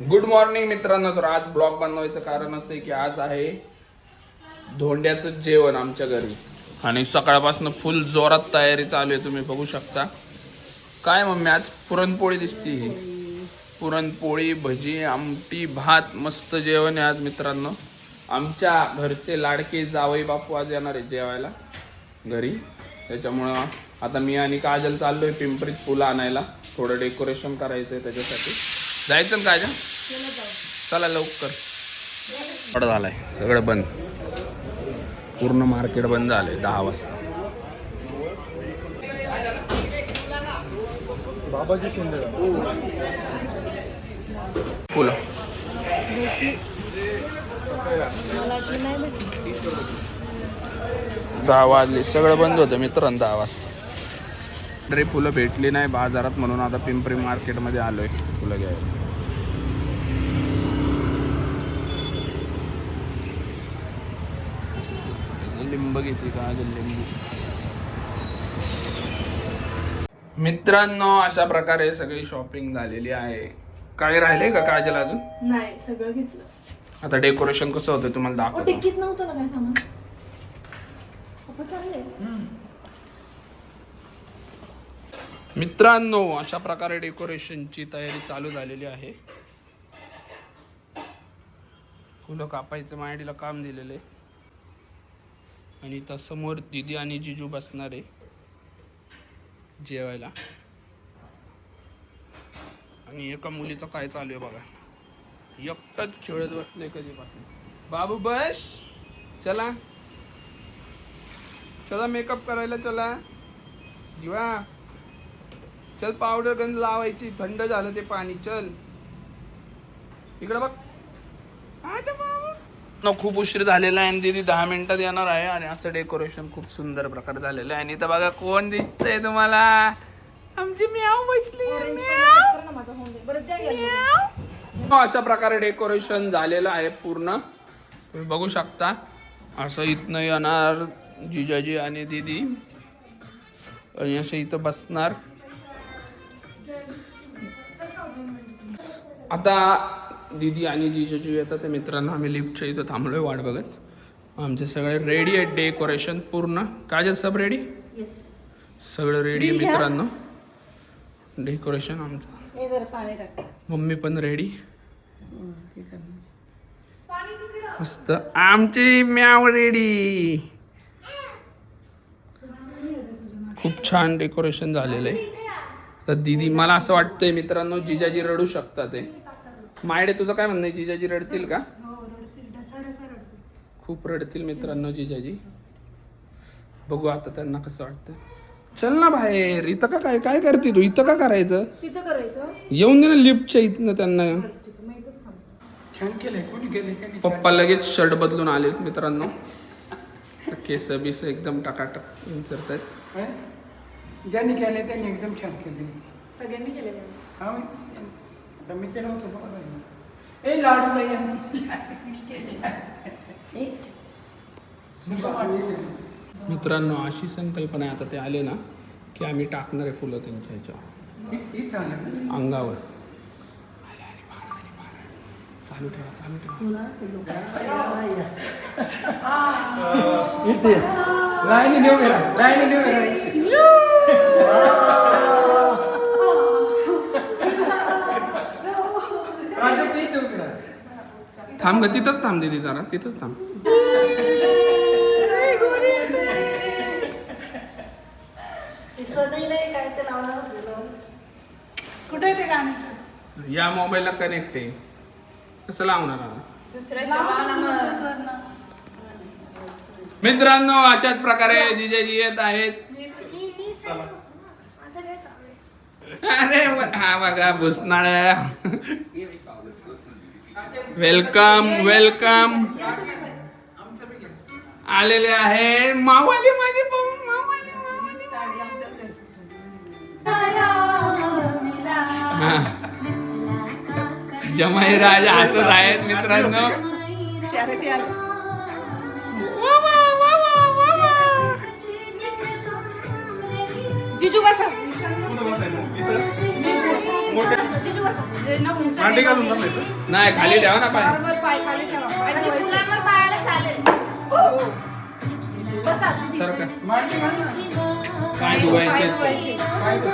Good morning मित्रांनो. तर आज ब्लॉग बनवायचं कारण असं आहे की आज आहे धोंड्याचं जेवण आमच्या घरी आणि सकाळपासून फुल जोरात तयारी चालू आहे. तुम्ही बघू शकता. काय मम्मी आज पुरणपोळी दिसती. ही पुरणपोळी, भजी, आमटी, भात, मस्त जेवण आहे आज मित्रांनो. आमच्या घरचे लाडके जावई बापू आज येणार आहे जेवायला घरी. त्याच्यामुळं आता मी आणि काजल चाललोय पिंपरीत फुलं आणायला. थोडं डेकोरेशन करायचं आहे त्याच्यासाठी. जायचं ना काजल? चला लवकर. बंद झालाय सगळं बंद. पूर्ण मार्केट बंद झालंय 10 वाजता. फुलं 10 वाजले. सगळं बंद होतं मित्रांनो 10 वाजता. तरी फुलं भेटली नाही बाजारात म्हणून आता पिंपरी मार्केटमध्ये आलोय फुलं घ्यायला. लिंब घेतली का? लिंबू. मित्रांनो अशा प्रकारे सगळी शॉपिंग झालेली आहे. काय राहिले का काजल अजून? नाही, सगळं घेतलं. आता डेकोरेशन कसं होतं तुम्हाला दाखवतो. टिकीत नव्हतं ना काय सामान. पप्पा चालले. मित्रांनो अशा प्रकारे डेकोरेशनची तयारी चालू झालेली आहे. फुलं कापायचं मायडीला काम दिलेलं आहे आणि त्या समोर दीदी आणि जिजू बसणार आहे जेवायला. आणि एका मुलीचं काय चालू आहे बघा. एकटंच खेळत बसले कधीपासून. बाबू बस. चला चला मेकअप करायला चला. जीवा चल, पावडर गंज लावायची. थंड झालं ते पाणी. चल इकडं बघ. खूप उशीर झालेला आहे आणि दीदी 10 मिनिटात येणार आहे. आणि असं डेकोरेशन खूप सुंदर प्रकारे झालेलं आहे. आणि इथं बघा कोण दिसतंय तुम्हाला. आमची म्याव बसली. अशा प्रकारे डेकोरेशन झालेलं आहे पूर्ण. तुम्ही बघू शकता. असं इथनं येणार जिजाजी आणि दीदी आणि असं इथं बसणार. आता दीदी आणि जिजाजी येतात मित्रांनो. आम्ही लिफ्टच्या इथं थांबलोय वाट बघत. आमचे सगळे रेडी आहे. डेकोरेशन पूर्ण. काजल सब रेडी? सगळं रेडी आहे मित्रांनो. डेकोरेशन आमचं. मम्मी पण रेडी. मस्त. आमची म्याव रेडी. खूप छान डेकोरेशन झालेलं आहे. तर दीदी मला असं वाटतंय मित्रांनो जिजाजी रडू शकतात. मायडे तुझं काय म्हणणं आहे? जिजाजी रडतील का? खूप रडतील मित्रांनो जिजाजी. बघू आता त्यांना कसं वाटतं. चल ना बाहेर. इथं का काय काय करते तू? इथं का करायचं? तिथं करायचं. येऊन दे ना लिफ्टच्या इथनं त्यांना. छान केलंय. कोणी केलंय? पप्पा लगेच शर्ट बदलून आलेत मित्रांनो. तर केस बिस एकदम टकाटक विंचरत आहेत. ज्यांनी केलंय त्यांनी एकदम छान केले. सगळ्यांनी केले. हा आता मी ते नव्हतं बघा. ए लाडू बाई मित्रांनो अशी संकल्पना आहे. आता ते आले ना की आम्ही टाकणार आहे फुलं त्यांच्या ह्याच्यावर इथं आलं अंगावर. चालू ठेवा. इथे लाईनी नेऊ लाईनी थांब ग. तिथंच थांब दीदी जरा. तिथंच थांब. काय ते लावणार. कुठे ते गाण्याचं? या मोबाईलला कनेक्ट आहे. कसं लावणार मित्रांनो. अशाच प्रकारे जिजाजी येत आहेत. अरे हा बघा भुसनाळ. Welcome welcome. आलेले आहे मावाली माझे जमाई राजा हसत आहेत मित्रांनो. जिजू बसा. जिजू बसा. जे ना उंच मांडी घालून बसायचं. नाही खाली ठेवा ना पाय. नॉर्मल पाय खाली ठेवा. पाय ठेवायचे. फुलांवर पायाला चालेल. बसा दीदी. सरका. मांडी घाल ना. पाय धुवायचे. पाय धुवायचे.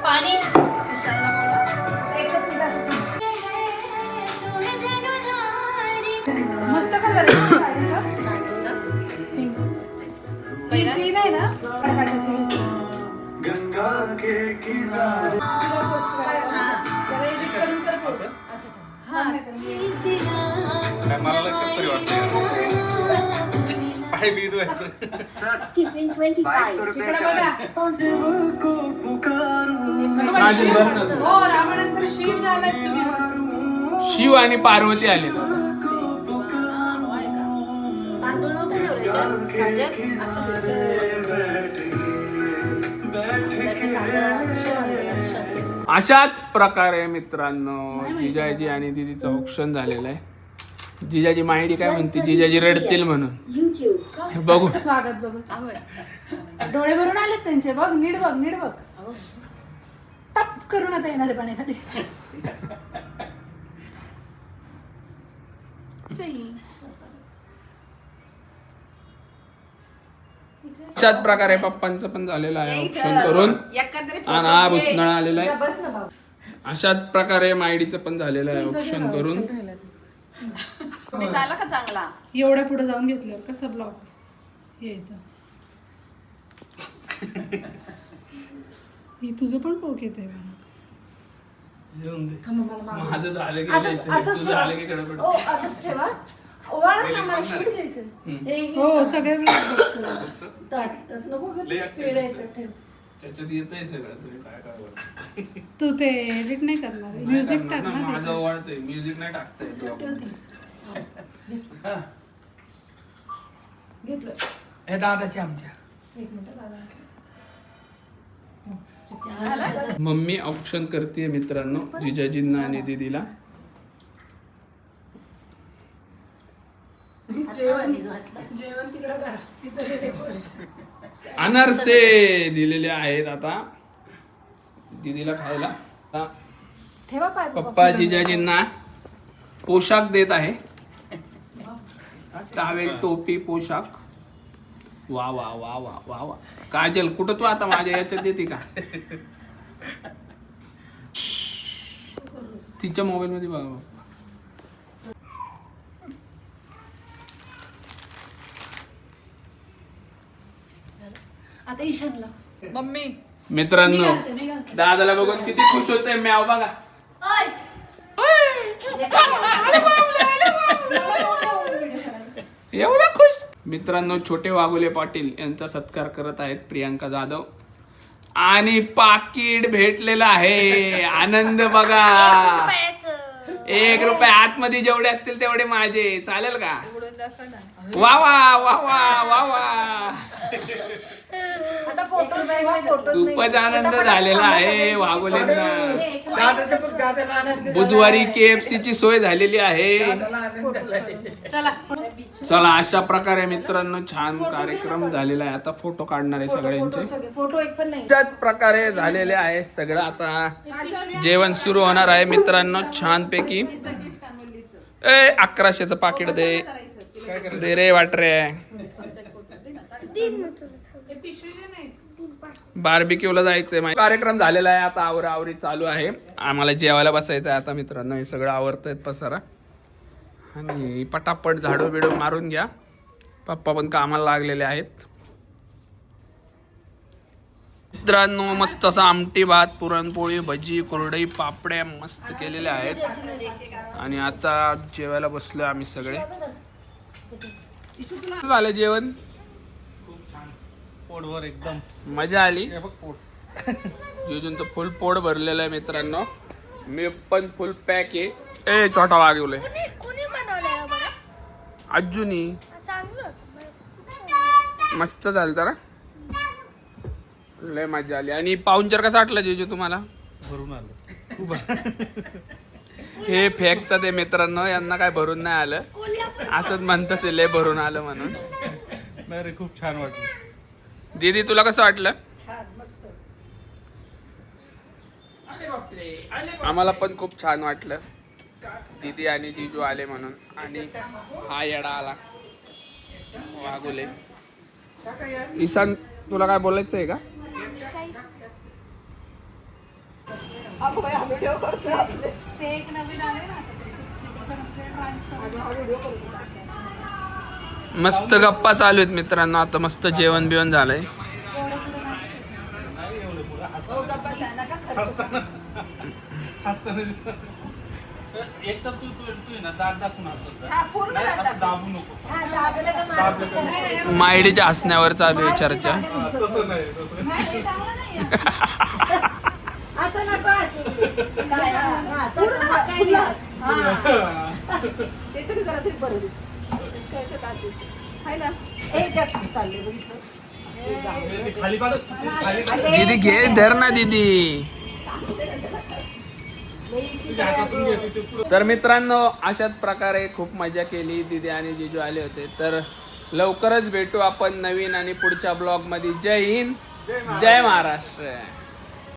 पाणी विशालला बोलवा. एकच मिनिट असं. मस्त कलर आहे साडीचा. पहिली नाही ना गंगा के किनारे. जरा edit करून कर post. असं ठेव. हा. काय मला लय कसं तरी वाटतंय. पाय बी धुवायचं. Skipping 25. इकडं बघा. को पुकारू. माझी बहीण आहे. हो रामानंतर शिव झालाय तुम्ही. शिव आणि पार्वती आले. तांदूळ नव्हते ठेवले का? काजल? अशाच प्रकारे मित्रांनो जिजाजी आणि दीदीचं ऑप्शन झालेलं आहे. जिजाजी माहिती काय म्हणते, जिजाजी रडतील म्हणून. YouTube. हे बघू. स्वागत बघू. डोळे भरून आलेत त्यांचे. बघ नीट बघ नीट बघ. टप करून आता येणार आहे पाण्याखाली. अशाच प्रकारे पप्पांचं पण झालेलं आहे ऑप्शन करून. आणि हा भुसनळ आलेला आहे. बस ना भाऊ. अशाच प्रकारे मायडीचं पण झालेलं आहे ऑप्शन करून. मी झाला का चांगला? एवढ्या पुढे जाऊन घेतलं कसं ब्लॉक यायचं. ही तुझं पण पोक येत आहे. माझं झालं की असंच ठेवा. ओ, असंच ठेवा. ओवाळा ना, मला शूट घ्यायचं. हो सगळे नको गं, पेढे याच्यात ठेव. त्याच्यात येतंय सगळं. तुम्ही काय काय तू ते एडिट नाही करणार. म्युझिक टाक ना. माझं आवडतंय म्युझिक नाही टाकतंय. घेतलं. हे दादाचे आमच्या. एक मिनिट दादा. मम्मी ऑप्शन करते मित्रांनो जिजाजींना आणि दीदीला. जेवण तिकडे करा. इथं डेकोरेशन. अनारसे दिलेले आहेत आता दीदीला खायला. आता ठेवा पाय पप्पा जिजाजींना पोशाख देत आहे. टावेल टोपी पोशाख. वा वा वा वा वा वा. काजल कुठं तू आता माझ्या याच्यात देते का? तिच्या मोबाईल मध्ये बघा. आता ईशानला. मम्मी मित्रांनो दादाला बघून किती खुश होतोय म्याव बघा. एवढा खुश. मित्रांनो छोटे वाघुले पाटील यांचा सत्कार करत आहेत प्रियांका जाधव. आणि पाकिट भेटलेलं आहे. आनंद बघा. 1 रुपया आतमध्ये जेवढे असतील तेवढे माझे. चालेल का? वा वा वा वा वा वा. आता फोटो खूपच आनंद झालेला आहे वाघोलेंना. दादाच्या पण दादाला आनंद. बुधवारी KFC ची सोय झालेली आहे. दादाला आनंद झालाय. चला. चला अशा प्रकारे मित्रांनो छान कार्यक्रम झालेला आहे. आता फोटो काढणार आहे सगळ्यांचे. फोटो एक पण नाही. अशाच प्रकारे झालेले आहे सगळं. आता जेवण सुरू होणार आहे मित्रांनो छानपैकी. 1100चं पाकिट दे रे वाट रे. बार्बिक्यूला जायचंय. कार्यक्रम झालेला आहे. आता आवराआवरी चालू आहे. आम्हाला जेवायला बसायचं आहे आता मित्रांनो. हे सगळं आवरतायत पसारा. आणि पटापट झाडू बिडू मारून घ्या. पप्पा पण कामाला लागलेले आहेत. मित्रांनो मस्त असं आमटी भात पुरणपोळी भजी कुरडई पापड्या मस्त केलेल्या आहेत. आणि आता जेवायला बसलो आम्ही सगळे. झालं जेवण. पोटभर एकदम मजा आली. हे बघ पोट. जिजूंचं फुल पोट भरलेलं आहे मित्रांनो. मी पण फुल पॅक आहे. ए छोटा वागवलंय अजूनी. मस्त झालं तर लय मजा आली. आणि पाहुणचार कसा वाटला जिजू तुम्हाला? भरून आलं. हे फेकतात ते मित्रांनो. यांना काय भरून नाही आलं. असंच म्हणतात ते लय भरून आलं म्हणून. नाही रे खूप छान वाटलं. दीदी तुला कसं वाटलं? छान मस्त. आले बापरे आले आम्हाला पण खूप छान वाटलं दीदी आणि जीजू आले म्हणून. आणि हा येडा आला वागुले. काका या ईशान तुला काय बोलायचं आहे का? ते एक नवीन आले ना मस्त गप्पा चालू आहेत मित्रांनो. आता मस्त जेवण बिवण झालंय. हसताना दिसतं. एक तर तू तू तू आहे ना दात दाखवून हसत हा, पूर्ण नाही, दात असं दाबू नको. हा, दाबलं का मार? दाबलं का नको. मायडीच्या हसण्यावर चालू आहे चर्चा. हा, तसं नाही तसं. नाही, हे चांगलं नाही. असं नको असू. काय, हा. हा, पूर्ण तर हात, काय पूर्ण नाही. हात. हा. ते तरी जरा तरी बरं दिसतं. कळतं का दिसतं हाय ना. एकच चाललंय बघितलं. ते खाली काढ खाली काढ. दीदी घे धर ना दीदी. तुझ्या हातातून घेते ते पुढं. तर मित्रांनो अशाच प्रकारे खूप मजा केली. दीदी आणि जीजू आले होते. तर लवकरच भेटू आपण नवीन आणि पुढच्या ब्लॉग मध्ये. जय हिंद, जय महाराष्ट्र.